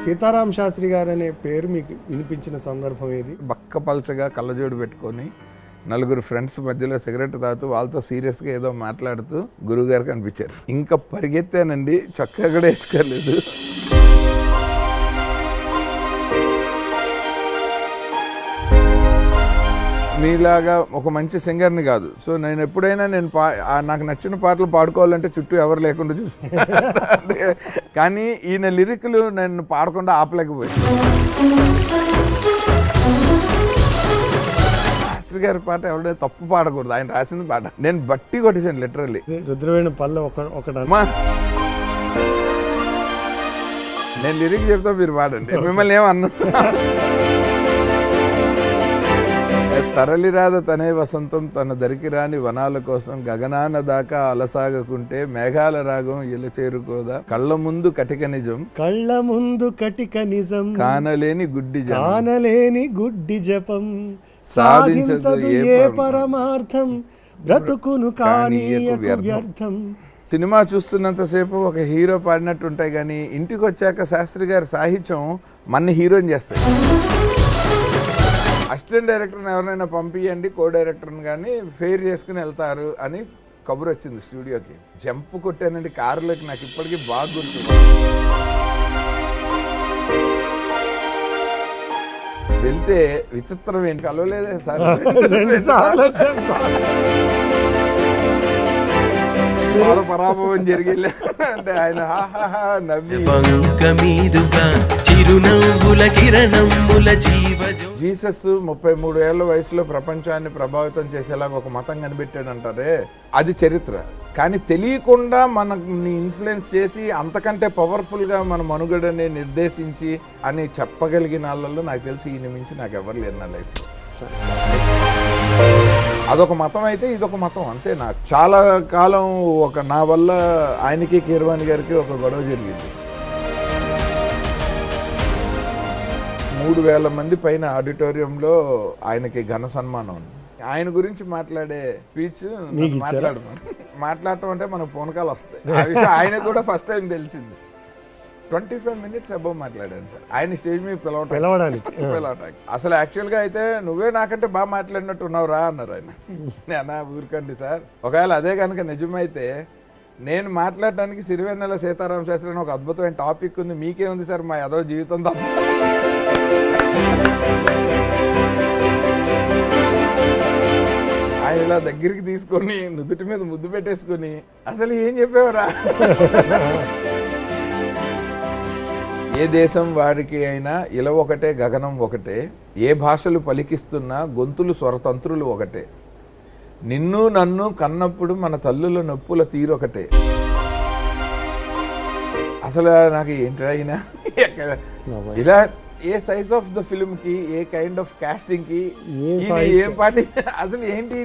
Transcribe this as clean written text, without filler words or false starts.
సీతారాం శాస్త్రి గారు అనే పేరు మీకు వినిపించిన సందర్భం ఏది? బక్క పల్చగా కళ్ళజోడు పెట్టుకొని నలుగురు ఫ్రెండ్స్ మధ్యలో సిగరెట్ తాగుతూ వాళ్ళతో సీరియస్గా ఏదో మాట్లాడుతూ గురువుగారు కనిపించారు. ఇంకా పరిగెత్తానండి, చొక్కా కూడా వేసుకోలేదు. మీలాగా ఒక మంచి సింగర్ని కాదు. సో నేను ఎప్పుడైనా నాకు నచ్చిన పాటలు పాడుకోవాలంటే చుట్టూ ఎవరు లేకుండా చూసుకుంటాను. కానీ ఈయన లిరిక్లు నేను పాడకుండా ఆపలేకపోయాను. శాస్త్రి గారి పాట ఎవరైనా తప్పు పాడకూడదు, ఆయన రాసింది పాట. నేను బట్టి కొట్టేసాను లిటరల్లీ. రుద్రవేణి పల్లె ఒకటమ్మా, నేను లిరిక్ చెప్తా మీరు పాడండి, మిమ్మల్ని ఏమన్నా. తరలిరాద తనే వసంతం తన దరికి రాని వనాల కోసం గగనాన దాకా అలసాగకుంటే మేఘాల రాగం ఇలా చేరుకోదా కళ్ళ ముందు కటిక నిజం కానలేని గుడ్డి జపం సాధించదు ఏ పరమార్థం బ్రతుకును కానీ వ్యర్థం. సినిమా చూస్తున్నంతసేపు ఒక హీరో పాడినట్టు ఉంటాయి, కానీ ఇంటికి వచ్చాక శాస్త్రి గారి సాహిత్యం మన హీరోని చేస్తాయి. అసిస్టెంట్ డైరెక్టర్ని ఎవరైనా పంపించండి, కో డైరెక్టర్ని కానీ ఫెయిర్ చేసుకుని వెళ్తారు అని కబురు వచ్చింది స్టూడియోకి. జంప్ కొట్టానండి కారులోకి, నాకు ఇప్పటికీ బాగా గుర్తుంది. వెళ్తే విచిత్రం ఏంటి, కలవలేదే సార్, పరాభవం జరిగింది అంటే ఆయన నవ్వి జీసస్ 33 ఏళ్ల వయసులో ప్రపంచాన్ని ప్రభావితం చేసేలాగా ఒక మతం కనిపెట్టాడు అంటారే, అది చరిత్ర. కానీ తెలియకుండా మనని ఇన్ఫ్లుయెన్స్ చేసి అంతకంటే పవర్ఫుల్గా మన మనుగడని నిర్దేశించి అని చెప్పగలిగిన వాళ్ళలో నాకు తెలిసి ఈయన మించి నాకు ఎవరు లేరు నా లైఫ్. అదొక మతం అయితే ఇదొక మతం అంతే. నాకు చాలా కాలం నా వల్ల ఆయనకి కీరవాణి గారికి ఒక గొడవ జరిగింది. 3000 మంది పైన ఆడిటోరియంలో ఆయనకి ఘన సన్మానం ఉంది. ఆయన గురించి మాట్లాడే స్పీచ్ మాట్లాడటం అంటే మనకు పూనకాలు వస్తాయి. ఆ విషయం ఆయన కూడా ఫస్ట్ టైం తెలిసింది. 25 minutes అబౌవ్ మాట్లాడాను సార్. ఆయన స్టేజ్ మీద పిలవడానికి. అసలు యాక్చువల్గా అయితే నువ్వే నాకంటే బాగా మాట్లాడినట్టు ఉన్నావు రా అన్నారు ఆయన. నేను ఊరుకోండి సార్, ఒకవేళ అదే కనుక నిజమైతే నేను మాట్లాడటానికి సిరివెన్నెల సీతారాం శాస్త్రి అని ఒక అద్భుతమైన టాపిక్ ఉంది, మీకేముంది సార్ మా ఏదో జీవితం తప్ప. ఆయన ఇలా దగ్గరికి తీసుకొని నుదుటి మీద ముద్దు పెట్టేసుకొని అసలు ఏం చెప్పేవరా. ఏ దేశం వారికి అయినా ఇల ఒకటే గగనం ఒకటే, ఏ భాషలు పలికిస్తున్నా గొంతులు స్వరతంత్రులు ఒకటే, నిన్ను నన్ను కన్నప్పుడు మన తల్లుల నొప్పుల తీరొకటే. అసలు నాకు ఏంటి అయినా ఇలా ఏ సైజ్ ఆఫ్ ద ఫిల్మ్ కి, ఏ కైండ్ ఆఫ్ కాస్టింగ్ కి, ఏం పాటి, అసలు ఏంటి